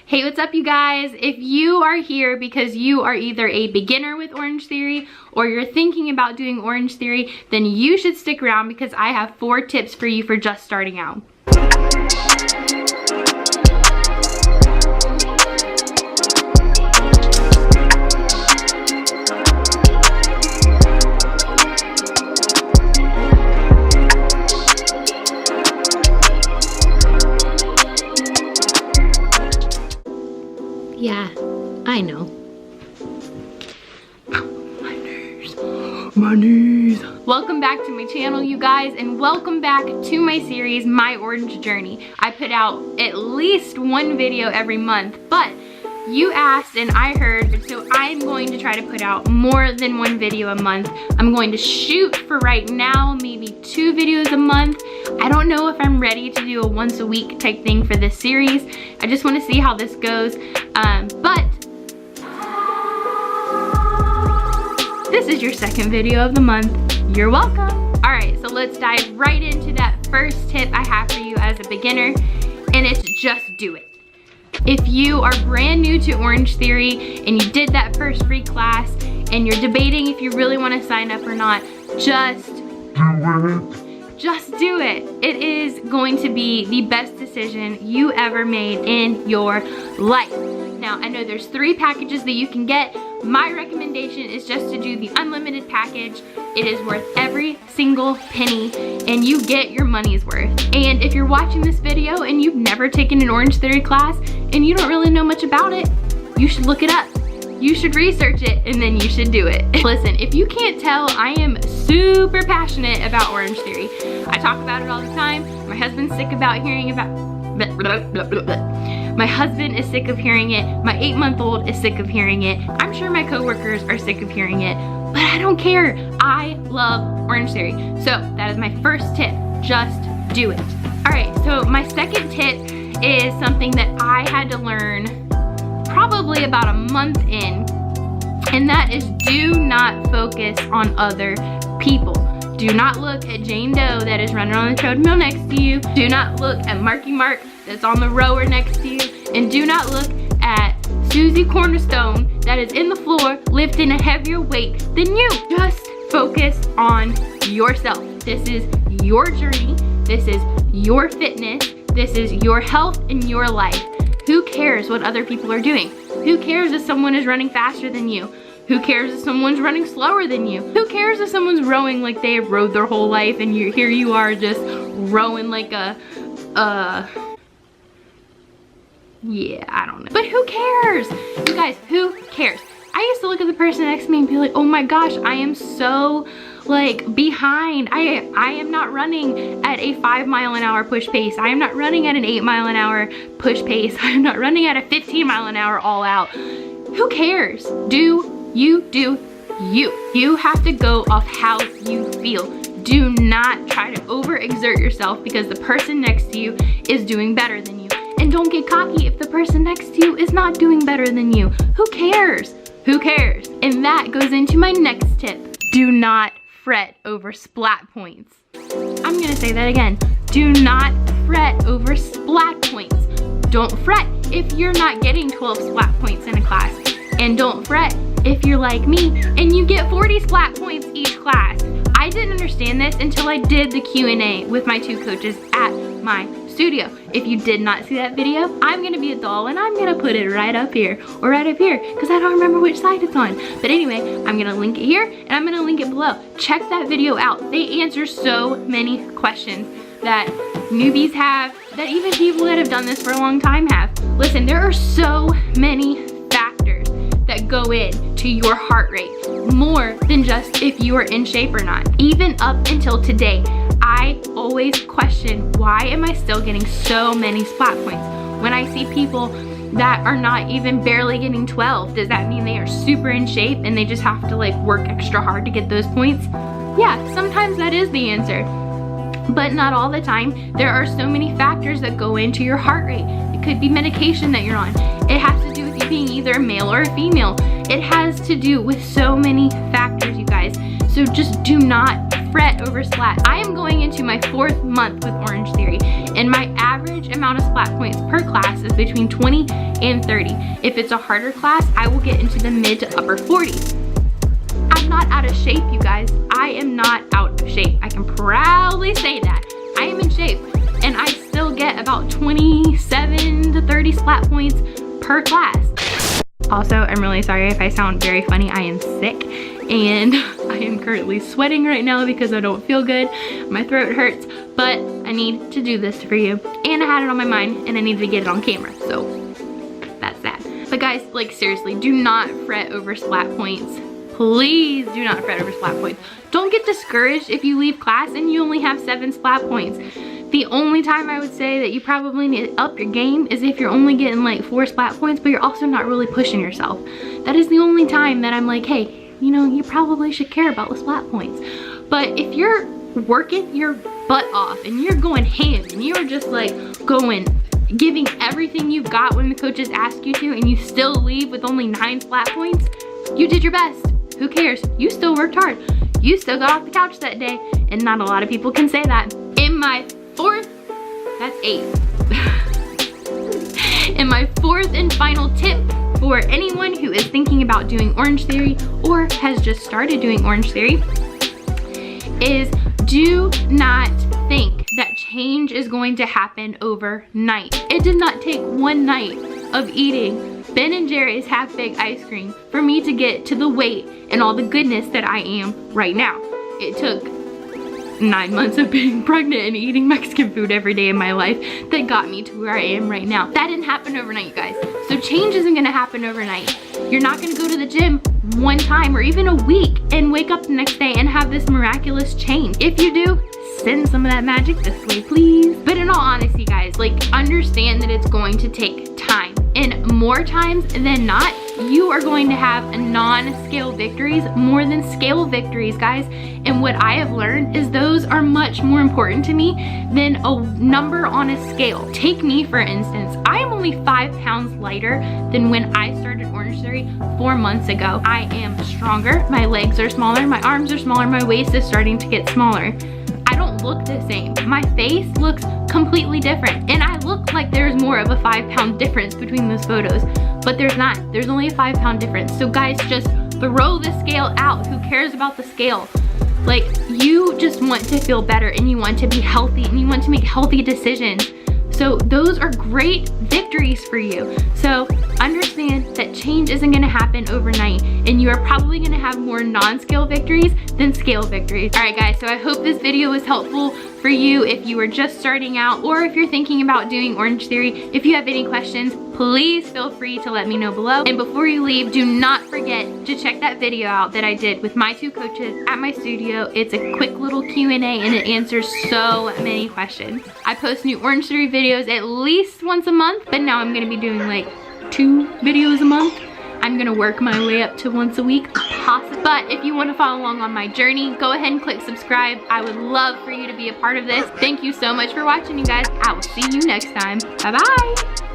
Hey, what's up you guys? If you are here because you are either a beginner with Orangetheory or you're thinking about doing Orangetheory, then you should stick around because I have 4 tips for you for just starting out. Yeah, I know. My knees. Welcome back to my channel, you guys, and welcome back to my series, My Orange Journey. I put out at least 1 video every month, but you asked and I heard, so I'm going to try to put out more than 1 video a month. I'm going to shoot for right now, maybe 2 videos a month. I don't know if I'm ready to do a once a week type thing for this series. I just want to see how this goes. But this is your 2nd video of the month. You're welcome. All right, so let's dive right into that first tip I have for you as a beginner, and it's just do it. If you are brand new to Orangetheory and you did that first free class and you're debating if you really want to sign up or not, just do it. It is going to be the best decision you ever made in your life. Now, I know there's 3 packages that you can get. My recommendation is just to do the unlimited package. It is worth every single penny and you get your money's worth. And if you're watching this video and you've never taken an Orangetheory class and you don't really know much about it, you should look it up. You should research it and then you should do it. Listen, if you can't tell, I am super passionate about Orangetheory. I talk about it all the time. My husband's sick about hearing about My husband is sick of hearing it. My 8-month-old is sick of hearing it. I'm sure my coworkers are sick of hearing it, but I don't care. I love Orangetheory. So that is my first tip, just do it. All right, so my 2nd tip is something that I had to learn probably about a month in, and that is do not focus on other people. Do not look at Jane Doe that is running on the treadmill next to you. Do not look at Marky Mark that's on the rower next to you. And do not look at Susie Cornerstone that is in the floor lifting a heavier weight than you. Just focus on yourself. This is your journey. This is your fitness. This is your health and your life. Who cares what other people are doing? Who cares if someone is running faster than you? Who cares if someone's running slower than you? Who cares if someone's rowing like they have rowed their whole life and here you are just rowing like yeah, I don't know. But who cares? You guys, who cares? I used to look at the person next to me and be like, oh my gosh, I am so like behind. I am not running at a 5-mile-an-hour push pace. I am not running at an 8-mile-an-hour push pace. I am not running at a 15-mile-an-hour all out. Who cares? Do you. You have to go off how you feel. Do not try to overexert yourself because the person next to you is doing better than you. And don't get cocky if the person next to you is not doing better than you. Who cares? Who cares? And that goes into my next tip. Do not fret over splat points. I'm gonna say that again. Do not fret over splat points. Don't fret if you're not getting 12 splat points in a class. And don't fret if you're like me and you get 40 splat points each class. I didn't understand this until I did the Q&A with my 2 coaches at my studio. If you did not see that video, I'm gonna be a doll and I'm gonna put it right up here or right up here because I don't remember which side it's on. But anyway, I'm gonna link it here and I'm gonna link it below. Check that video out. They answer so many questions that newbies have, that even people that have done this for a long time have. Listen, there are so many factors that go into your heart rate, more than just if you are in shape or not. Even up until today, I always question, why am I still getting so many splat points? When I see people that are not even barely getting 12, does that mean they are super in shape and they just have to like work extra hard to get those points? Yeah, sometimes that is the answer, but not all the time. There are so many factors that go into your heart rate. It could be medication that you're on. It has to do with you being either a male or a female. It has to do with so many factors, you guys. So just do not fret over splats. I am going into my 4th month with Orangetheory, and my average amount of splat points per class is between 20 and 30. If it's a harder class, I will get into the mid to upper 40s. I'm not out of shape, you guys. I am not out of shape. I can proudly say that. I am in shape, and I still get about 27 to 30 splat points per class. Also, I'm really sorry if I sound very funny. I am sick, and I am currently sweating right now because I don't feel good. My throat hurts, but I need to do this for you. And I had it on my mind, and I needed to get it on camera, so that's that. But guys, like seriously, do not fret over splat points. Please do not fret over splat points. Don't get discouraged if you leave class and you only have 7 splat points. The only time I would say that you probably need to up your game is if you're only getting like 4 splat points, but you're also not really pushing yourself. That is the only time that I'm like, hey, you know, you probably should care about the splat points. But if you're working your butt off and you're going ham and you're just like giving everything you've got when the coaches ask you to, and you still leave with only 9 splat points, you did your best. Who cares? You still worked hard. You still got off the couch that day, and not a lot of people can say that. In my 4th, that's 8. And my 4th and final tip for anyone who is thinking about doing Orangetheory or has just started doing Orangetheory is do not think that change is going to happen overnight. It did not take one night of eating Ben & Jerry's half baked ice cream for me to get to the weight and all the goodness that I am right now. It took 9 months of being pregnant and eating Mexican food every day in my life that got me to where I am right now. That didn't happen overnight, you guys. So change isn't gonna happen overnight. You're not gonna go to the gym one time or even a week and wake up the next day and have this miraculous change. If you do, send some of that magic this way, please. But in all honesty, guys, like, understand that it's going to take time. And more times than not, you are going to have non-scale victories more than scale victories, guys. And what I have learned is those are much more important to me than a number on a scale. Take me, for instance. I am only 5 pounds lighter than when I started Orangetheory 4 months ago. I am stronger. My legs are smaller. My arms are smaller. My waist is starting to get smaller. I don't look the same. My face looks completely different, and I look like there's more of a 5-pound difference between those photos, but there's not. There's only a 5-pound difference. So guys, just throw the scale out. Who cares about the scale? Like, you just want to feel better, and you want to be healthy, and you want to make healthy decisions. So those are great victories for you. So understand that change isn't gonna happen overnight, and you are probably gonna have more non-scale victories than scale victories. All right, guys, so I hope this video was helpful for you if you were just starting out or if you're thinking about doing Orangetheory. If you have any questions, please feel free to let me know below. And before you leave, do not forget to check that video out that I did with my 2 coaches at my studio. It's a quick little Q&A, and it answers so many questions. I post new Orangetheory videos at least once a month, but now I'm gonna be doing like 2 videos a month. I'm gonna work my way up to once a week, possibly. But if you wanna follow along on my journey, go ahead and click subscribe. I would love for you to be a part of this. Thank you so much for watching, you guys. I will see you next time. Bye-bye.